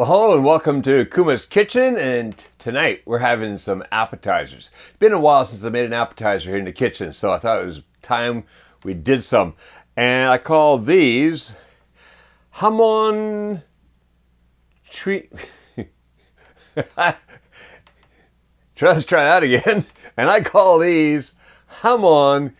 Well, hello and welcome to Kuma's Kitchen, and tonight we're having some appetizers. It's been a while since I made an appetizer here in the kitchen, so I thought it was time we did some. And I call these Jamon treat. Let's try that again. And I call these Jamon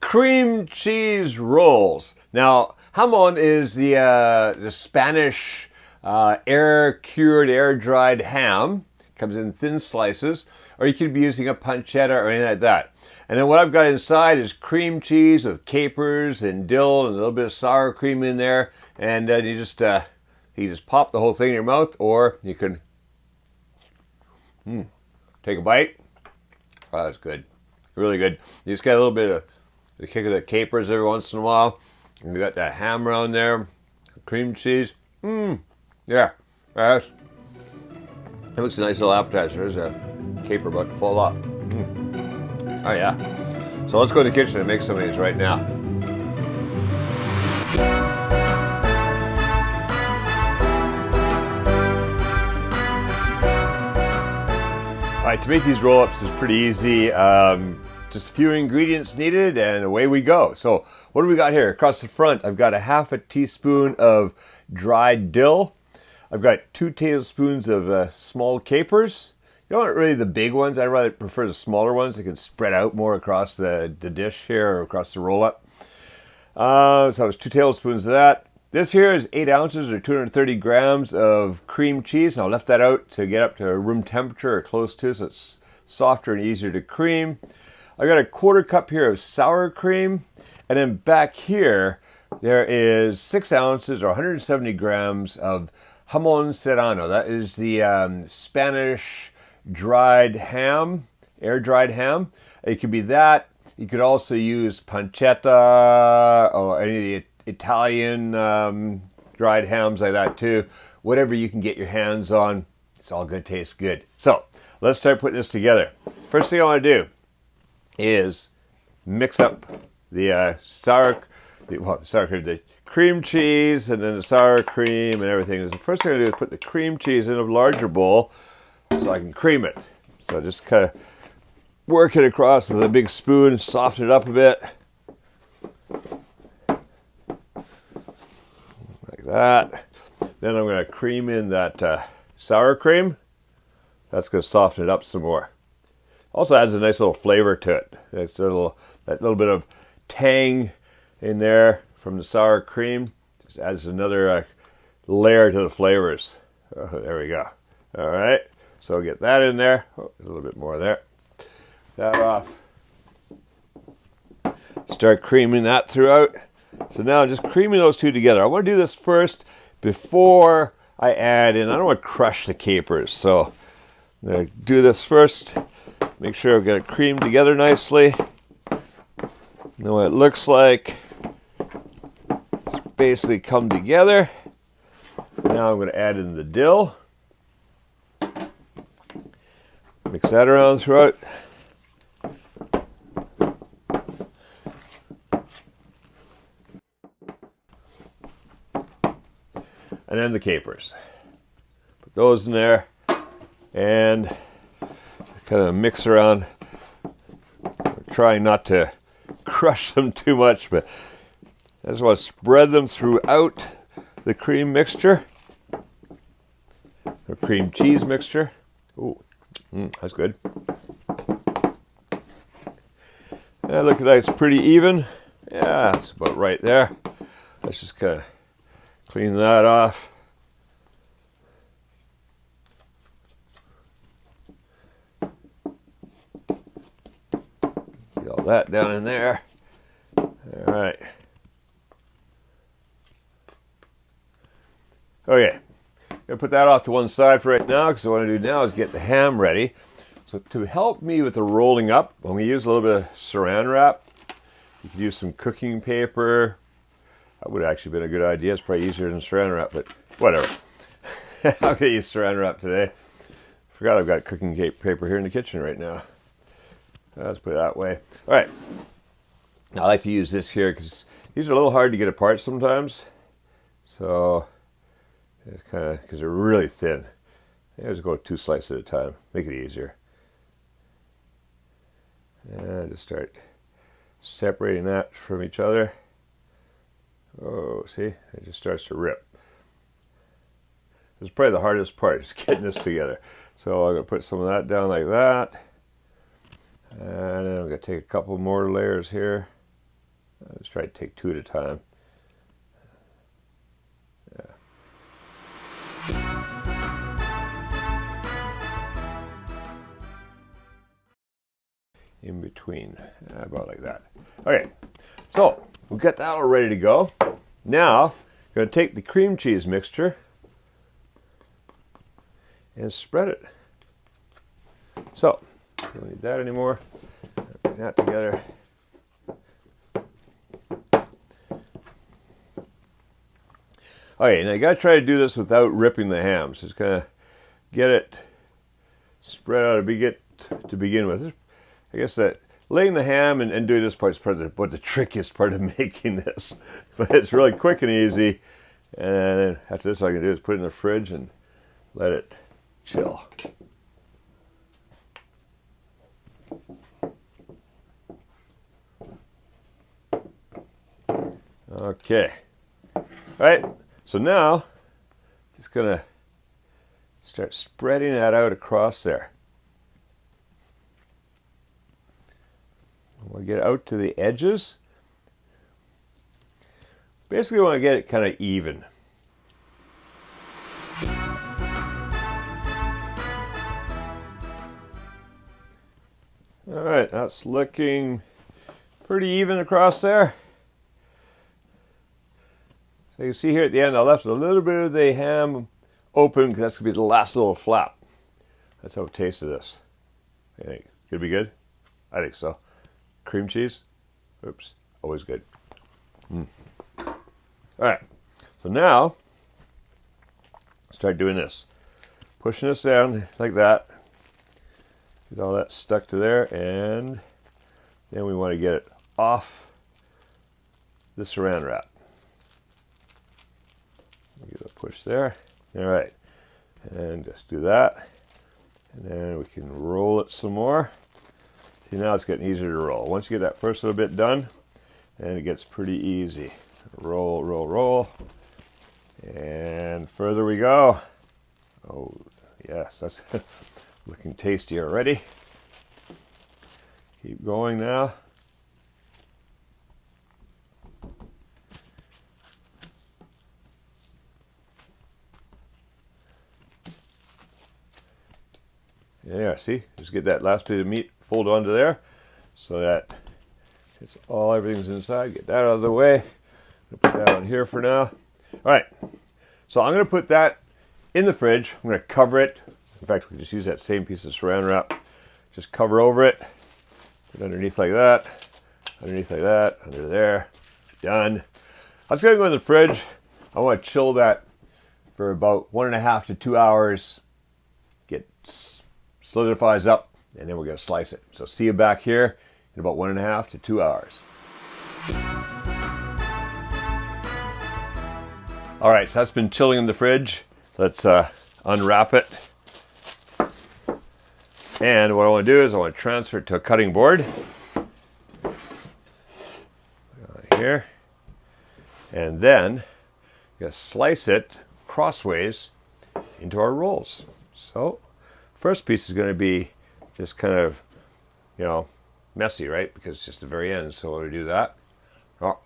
cream cheese rolls. Now, jamon is the Spanish air-cured, air-dried ham. Comes in thin slices, or you could be using a pancetta or anything like that. And then what I've got inside is cream cheese with capers and dill and a little bit of sour cream in there. And you just pop the whole thing in your mouth, or you can take a bite. Oh, that's good, really good. You just get a little bit of the kick of the capers every once in a while, and you got that ham around there, cream cheese. Yeah, that looks a nice little appetizer. There's a caper about to fall off. Oh yeah. So let's go to the kitchen and make some of these right now. All right, to make these roll-ups is pretty easy. Just a few ingredients needed and away we go. So what do we got here? Across the front, I've got a half a teaspoon of dried dill. I've got 2 tablespoons of small capers. You don't want really the big ones. I rather prefer the smaller ones. They can spread out more across the dish here or across the roll-up. So it was 2 tablespoons of that. This here is 8 ounces or 230 grams of cream cheese. And I left that out to get up to room temperature or close to, so it's softer and easier to cream. I got a 1/4 cup here of sour cream. And then back here, there is 6 ounces or 170 grams of Jamon Serrano. That is the Spanish dried ham, air-dried ham. It could be that. You could also use pancetta or any of the Italian dried hams like that too. Whatever you can get your hands on, it's all good, tastes good. So let's start putting this together. First thing I want to do is mix up the the cream cheese and then the sour cream and everything. The first thing I do is put the cream cheese in a larger bowl so I can cream it. So just kind of work it across with a big spoon, soften it up a bit. Like that. Then I'm going to cream in that sour cream. That's going to soften it up some more. Also adds a nice little flavor to it. It's that little bit of tang in there from the sour cream. Just adds another layer to the flavors. There we go. All right, so get that in there. Oh, there's a little bit more there. That off. Start creaming that throughout. So now I'm just creaming those two together. I want to do this first before I add in. I don't want to crush the capers, so I'm going to do this first. Make sure I've got it creamed together nicely. Know what it looks like. It's basically come together. Now I'm going to add in the dill. Mix that around throughout. And then the capers. Put those in there and kind of mix around. Trying not to crush them too much, but I just want to spread them throughout the cream mixture, or cream cheese mixture. Ooh, that's good. Yeah, look at that, it's pretty even. Yeah, that's about right there. Let's just kind of clean that off. Get all that down in there. All right. Okay, I'm going to put that off to one side for right now because what I want to do now is get the ham ready. So to help me with the rolling up, I'm going to use a little bit of saran wrap. You could use some cooking paper. That would have actually been a good idea. It's probably easier than saran wrap, but whatever. I'm going to use saran wrap today. Forgot I've got cooking paper here in the kitchen right now. Let's put it that way. All right. Now, I like to use this here because these are a little hard to get apart sometimes. So It's kind of, because they're really thin. I just go 2 slices at a time, make it easier. And just start separating that from each other. Oh, see, it just starts to rip. This is probably the hardest part, is getting this together. So I'm going to put some of that down like that. And then I'm going to take a couple more layers here. I'll just try to take 2 at a time. In between, about like that. Okay, so we've got that all ready to go. Now, I'm going to take the cream cheese mixture and spread it. So, don't need that anymore. Bring that together. Okay, now you got to try to do this without ripping the ham. So just kind of get it spread out to begin with. I guess that laying the ham and doing this part is probably the trickiest part of making this. But it's really quick and easy. And after this, all I can do is put it in the fridge and let it chill. Okay. All right. So now, just gonna start spreading that out across there. We'll get out to the edges. Basically, we want to get it kind of even. All right, that's looking pretty even across there. So you can see here at the end, I left a little bit of the ham open because that's going to be the last little flap. That's how it tastes of this. I think could be good. I think so. Cream cheese, oops, always good. All right, so now start doing this. Pushing this down like that. Get all that stuck to there, and then we want to get it off the saran wrap. Give it a push there. All right, and just do that, and then we can roll it some more. See, now it's getting easier to roll. Once you get that first little bit done, then it gets pretty easy. Roll, roll, roll, and further we go. Oh, yes, that's looking tasty already. Keep going now. Yeah, see, just get that last bit of meat fold onto there so that it's everything's inside. Get that out of the way. Put that on here for now. All right, so I'm going to put that in the fridge. I'm going to cover it. In fact, we can just use that same piece of saran wrap. Just cover over it. Put it underneath like that. Underneath like that. Under there. Done. That's going to go in the fridge. I want to chill that for about 1.5 to 2 hours. Get solidifies up, and then we're going to slice it. So see you back here in about 1.5 to 2 hours. All right, so that's been chilling in the fridge. Let's unwrap it. And what I want to do is I want to transfer it to a cutting board. Here. And then I'm going to slice it crossways into our rolls. So first piece is going to be just kind of, messy, right? Because it's just the very end. So we'll do that. Oh,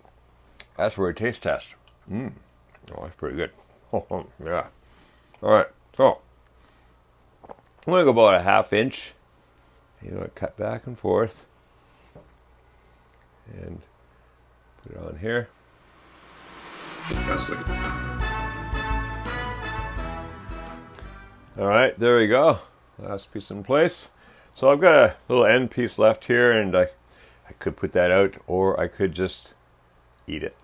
that's for a taste test. Oh, that's pretty good. Oh, yeah. All right. So I'm going to go about a 1/2 inch. Cut back and forth. And put it on here. All right, there we go. Last piece in place. So I've got a little end piece left here, and I could put that out, or I could just eat it.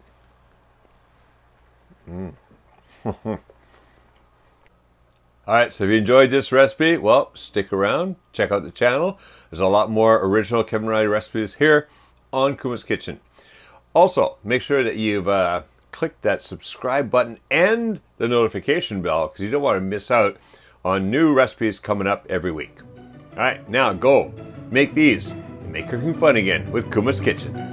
All right, so if you enjoyed this recipe, well, stick around, check out the channel. There's a lot more original Kevin Riley recipes here on Kuma's Kitchen. Also, make sure that you've click that subscribe button and the notification bell because you don't want to miss out on new recipes coming up every week. All right, now go make these and make cooking fun again with Kuma's Kitchen.